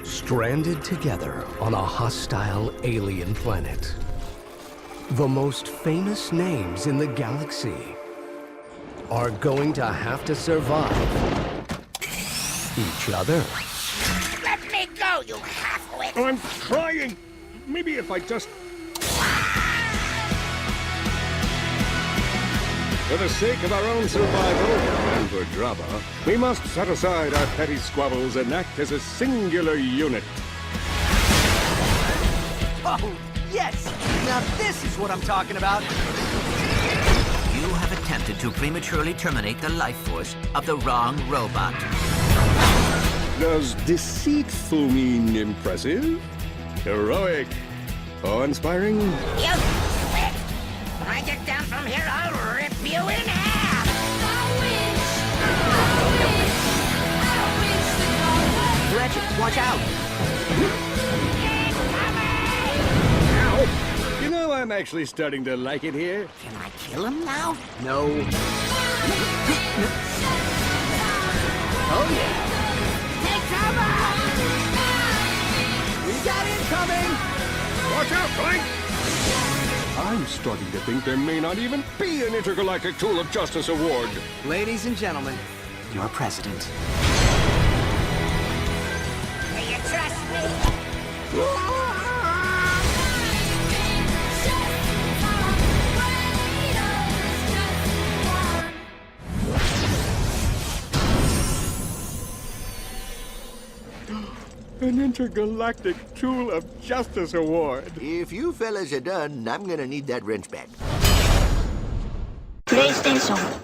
Stranded together on a hostile alien planet, the most famous names in the galaxy are going to have to survive each other. Let me go, you half-wit! I'm trying! Maybe if I just... For the sake of our own survival, and for drama, we must set aside our petty squabbles and act as a singular unit. Oh, yes! Now this is what I'm talking about! You have attempted to prematurely terminate the life force of the wrong robot. Does deceitful mean impressive? Heroic? Awe-inspiring? You quit! When I get down from here, I'll rip you in half! Ratchet, watch out! Ow! You know, I'm actually starting to like it here. Can I kill him now? No. Oh, yeah. Take cover! We got incoming! Watch out, Clank! I'm starting to think there may not even be an Intergalactic Tool of Justice award. Ladies and gentlemen, your president. Do you trust me? An Intergalactic Tool of Justice award. If you fellas are done, I'm gonna need that wrench back. PlayStation